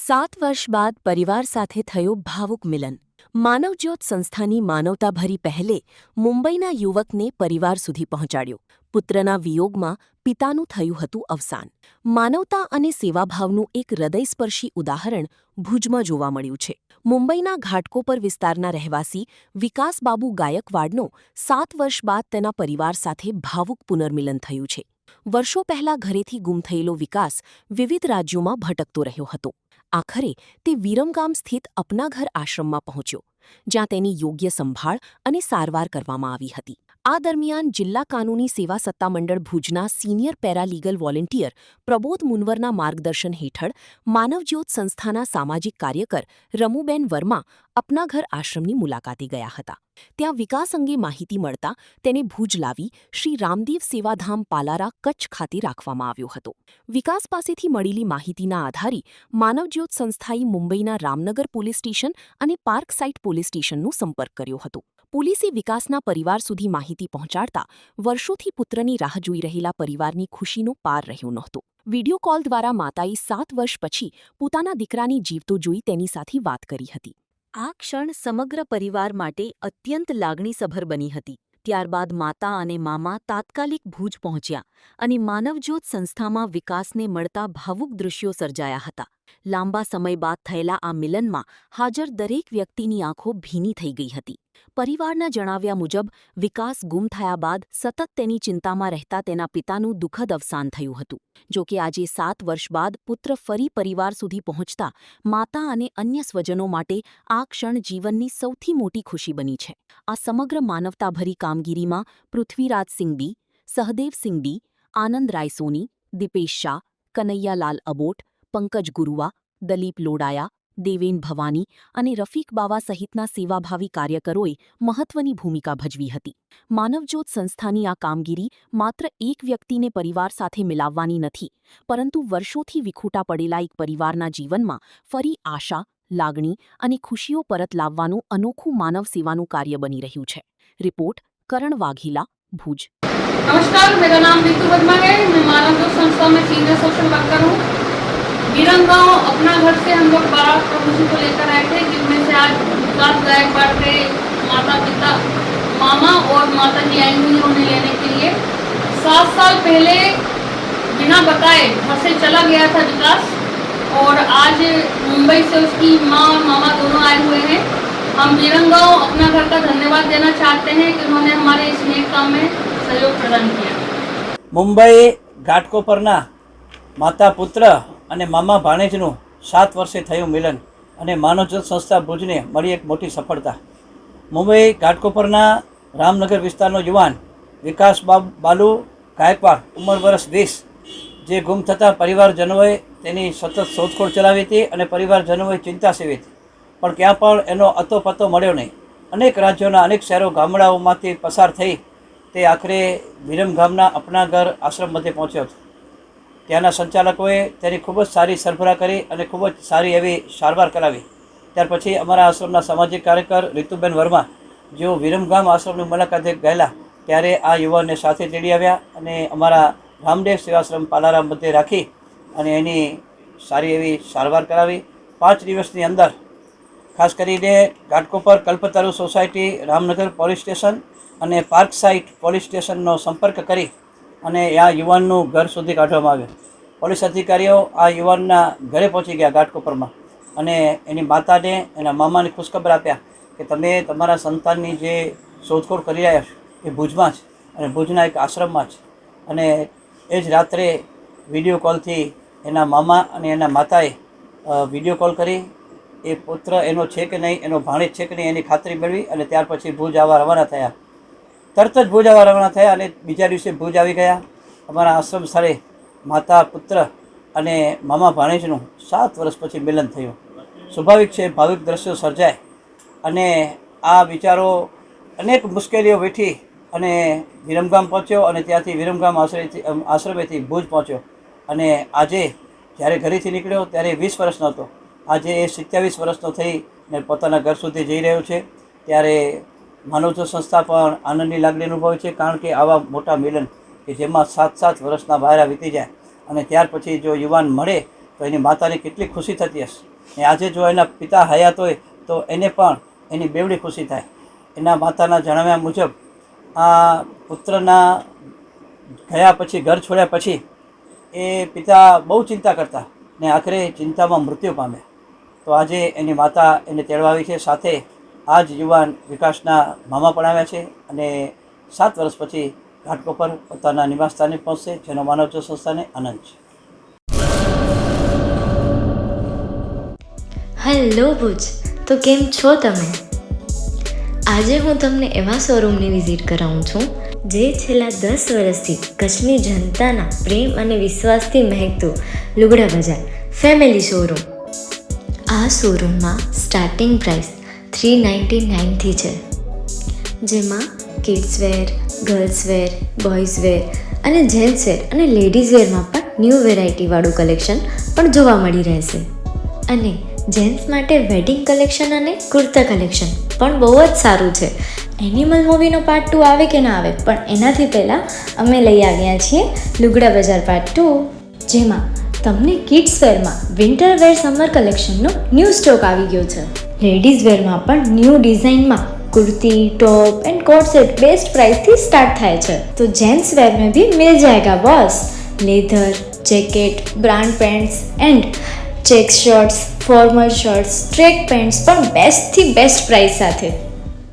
7 વર્ષ બાદ પરિવાર સાથે થયો ભાવુક મિલન। માનવજ્યોત સંસ્થાની માનવતાભરી પહેલે મુંબઈના યુવકને પરિવાર સુધી પહોંચાડ્યો। પુત્રના વિયોગમાં પિતાનું થયું હતું અવસાન। માનવતા અને સેવાભાવનું એક હૃદયસ્પર્શી ઉદાહરણ ભુજમાં જોવા મળ્યું છે। મુંબઈના ઘાટકોપર વિસ્તારના રહેવાસી વિકાસબાબુ ગાયકવાડનો 7 વર્ષ બાદ તેના પરિવાર સાથે ભાવુક પુનર્મિલન થયું છે। વર્ષો પહેલા ઘરેથી ગુમ થયેલો વિકાસ વિવિધ રાજ્યોમાં ભટકતો રહ્યો હતો। આખરે તે વિરમગામ સ્થિત અપનાઘર આશ્રમમાં પહોંચ્યો, જ્યાં તેની યોગ્ય સંભાળ અને સારવાર કરવામાં આવી હતી। આ દરમિયાન જિલ્લા કાનૂની સેવા સત્તામંડળ ભુજના સિનિયર પેરાલીગલ વોલેન્ટિયર પ્રબોધ મુનવરના માર્ગદર્શન હેઠળ માનવજ્યોત સંસ્થાના સામાજિક કાર્યકર રમુબેન વર્મા અપનાઘર આશ્રમની મુલાકાતે ગયા હતા। ત્યાં વિકાસ અંગે માહિતી મળતા તેને ભુજ લાવી શ્રી રામદેવ સેવાધામ પાલારા કચ્છ ખાતે રાખવામાં આવ્યો હતો। વિકાસ પાસેથી મળેલી માહિતીના આધારે માનવજ્યોત સંસ્થાએ મુંબઈના રામનગર પોલીસ સ્ટેશન અને પાર્ક સાઇટ પોલીસ સ્ટેશનનો સંપર્ક કર્યો હતો। પોલીસે વિકાસના પરિવાર સુધી માહિતી પહોંચાડતા વર્ષોથી પુત્રની રાહ જોઈ રહેલા પરિવારની ખુશીનો પાર રહ્યો નહોતો। વિડિયો કોલ દ્વારા માતાએ 7 વર્ષ પછી પોતાના દીકરાને જીવતો જોઈ તેની સાથે વાત કરી હતી। આ ક્ષણ સમગ્ર પરિવાર માટે અત્યંત લાગણીસભર બની હતી। ત્યારબાદ માતા અને મામા તાત્કાલિક ભુજ પહોંચ્યા અને માનવજ્યોત સંસ્થામાં વિકાસને મળતા ભાવુક દૃશ્યો સર્જાયા હતા। લાંબા સમય બાદ થયેલા આ મિલનમાં હાજર દરેક વ્યક્તિની આંખો ભીની થઈ ગઈ હતી। પરિવારના જણાવ્યા મુજબ વિકાસ ગુમ થયા બાદ સતત તેની ચિંતામાં રહેતા તેના પિતાનું દુઃખદ અવસાન થયું હતું। જો કે આજે 7 વર્ષ બાદ પુત્ર ફરી પરિવાર સુધી પહોંચતા માતા અને અન્ય સ્વજનો માટે આ ક્ષણ જીવનની સૌથી મોટી ખુશી બની છે। આ સમગ્ર માનવતાભરી કામગીરીમાં પૃથ્વીરાજસિંહ બી, સહદેવસિંહ બી, આનંદ રાયસોની, દીપેશ શાહ, કનૈયાલાલ અબોટ, પંકજ ગુરુવા, દલીપ લોડાયા, દેવેન ભવાની અને રફીક બાવા સહિતના સેવાભાવી કાર્યકરોએ મહત્વની ભૂમિકા ભજવી હતી। માનવજ્યોત સંસ્થાની આ કામગીરી માત્ર એક વ્યક્તિને પરિવાર સાથે મિલાવવાની નથી, પરંતુ વર્ષોથી વિખૂટા પડેલા એક પરિવારના જીવનમાં ફરી આશા, લાગણી અને ખુશીઓ પરત લાવવાનું અનોખું માનવ સેવાનું કાર્ય બની રહ્યું છે। રિપોર્ટ करण वाघेला, भुज। नमस्कार, मेरा नाम ऋतु वर्मा है। मैं मानवज्योत संस्था में सीनियर सोशल वर्कर हूँ। विरमगांव अपना घर से हम लोग 12 प्रभु जी को लेकर आए थे, जिनमें से आज विकास गायकवाड़ के माता पिता मामा और माता जी आई हुई हैं उन्हें लेने के लिए। 7 साल पहले बिना बताए घर से चला गया था विकास, और आज मुंबई से उसकी माँ और मामा दोनों आए हुए हैं। हम विरमगांव अपना घर का धन्यवाद देना चाहते हैं कि उन्होंने हमारे इस नेक काम में सहयोग प्रदान किया। मुंबई घाटकोपરના માતા પુત્ર અને મામા ભાણેજનું 7 વર્ષે થયું મિલન અને માનવજ્યોત સંસ્થા ભુજને મળી એક મોટી સફળતા। મુંબઈ ઘાટકોપરના રામનગર વિસ્તારનો યુવાન વિકાસ બાલુ ગાયકવાડ ઉંમર વર્ષ 20, જે ગુમ થતા પરિવારજનોએ તેની સતત શોધખોળ ચલાવી હતી અને પરિવારજનોએ ચિંતા સેવી હતી, પણ ક્યાં પણ એનો અતોપતો મળ્યો નહીં। અનેક રાજ્યોના અનેક શહેરો ગામડાઓમાંથી પસાર થઈ તે આખરે વિરમગામના અપનાઘર આશ્રમ મધ્યે પહોંચ્યો હતો। ત્યાંના સંચાલકોએ તેની ખૂબ જ સારી સરભરા કરી અને ખૂબ જ સારી એવી સારવાર કરાવી। ત્યાર પછી અમારા આશ્રમના સામાજિક કાર્યકર ઋતુબેન વર્મા, જેઓ વિરમગામ આશ્રમની મુલાકાતે ગયેલા ત્યારે આ યુવાનને સાથે તેડી આવ્યા અને અમારા રામદેવ સેવાશ્રમ પાલારા મધ્યે રાખી અને એની સારી એવી સારવાર કરાવી। 5 દિવસની અંદર ખાસ કરીને ઘાટકોપર કલ્પતરુ સોસાયટી, રામનગર પોલીસ સ્ટેશન અને પાર્ક સાઇટ પોલીસ સ્ટેશનનો સંપર્ક કરી અને આ યુવાનનું ઘર સુધી કાઢવામાં આવ્યું। પોલીસ અધિકારીઓ આ યુવાનના ઘરે પહોંચી ગયા ઘાટકોપરમાં અને એની માતાને, એના મામાને ખુશખબર આપ્યા કે તમે તમારા સંતાનની જે શોધખોળ કરી રહ્યા છો એ ભુજમાં જ અને ભુજના એક આશ્રમમાં જ। અને એ જ રાત્રે વિડીયો કોલથી એના મામા અને એના માતાએ વિડીયો કોલ કરી એ પુત્ર એનો છે કે નહીં, એનો ભાણેજ છે કે નહીં એની ખાતરી મેળવી અને ત્યાર પછી ભુજ આવવા રવાના થયા। તરત જ ભુજ આવવા રવાના થયા અને બીજા દિવસે ભુજ આવી ગયા। અમારા આશ્રમ સ્થળે માતા પુત્ર અને મામા ભાણેજનું 7 વર્ષ પછી મિલન થયું। સ્વાભાવિક છે ભાવિક દ્રશ્યો સર્જાય અને આ વિચારો અનેક મુશ્કેલીઓ વેઠી અને વિરમગામ પહોંચ્યો અને ત્યાંથી વિરમગામ આશ્રમેથી ભુજ પહોંચ્યો અને આજે જ્યારે ઘરેથી નીકળ્યો ત્યારે 20 વર્ષનો હતો, આજે એ 27 વર્ષનો થઈને પોતાના ઘર સુધી જઈ રહ્યો છે। ત્યારે માનવજ્યોત સંસ્થા પણ આનંદની લાગણી અનુભવે છે, કારણ કે આવા મોટા મિલન કે જેમાં 7 વર્ષના વાયરા વીતી જાય અને ત્યાર પછી જો યુવાન મળે તો એની માતાને કેટલી ખુશી થતી હશે. ને આજે જો એના પિતા હયાત હોય તો એને પણ એની બેવડી ખુશી થાય. એના માતાના જણાવ્યા મુજબ આ પુત્રના ગયા પછી, ઘર છોડ્યા પછી એ પિતા બહુ ચિંતા કરતા ને આખરે ચિંતામાં મૃત્યુ પામ્યા. તો આજે એની માતા એને તેડવા આવી છે. સાથે આ જ યુવાન વિકાસના મામા પણ આવ્યા છે અને 7 વર્ષ પછી ઘાટકોપર પોતાના નિવાસ સ્થાને પહોંચશે, જેનો માનવજ્યોત સંસ્થાને આનંદ છે. હેલો ભુજ, તો કેમ છો તમે? આજે હું તમને એવા શોરૂમની વિઝિટ કરાવું છું જે છેલ્લા 10 વર્ષથી કચ્છની જનતાના પ્રેમ અને વિશ્વાસથી મહેકતું લુગડા બજાર ફેમિલી શોરૂમ. આ શોરૂમમાં સ્ટાર્ટિંગ પ્રાઇસ 399થી છે, જેમાં kids wear, girls wear, boys wear અને જેન્ટ્સ વેર અને લેડીઝ વેરમાં પણ ન્યૂ વેરાયટીવાળું કલેક્શન પણ જોવા મળી રહેશે. અને જેન્ટ્સ માટે વેડિંગ કલેક્શન અને કુર્તા કલેક્શન પણ બહુ જ સારું છે. એનિમલ મૂવીનો પાર્ટ 2 આવે કે ના આવે, પણ એનાથી પહેલાં અમે લઈ આવ્યા છીએ લુગડા બજાર પાર્ટ 2, જેમાં તમને કિડ્સ વેરમાં વિન્ટર વેર સમર કલેક્શનનો ન્યૂ સ્ટોક આવી ગયો છે. લેડીઝ વેરમાં પણ ન્યૂ ડિઝાઇનમાં kurti, top and coat set best price थी स्टार्ट थाय छे. तो जेंट्स वेर में भी मिल जाएगा boss. Leather, jacket, brand pants and check shirts, formal shirts, track pants पर बेस्ट थी बेस्ट प्राइस साथे.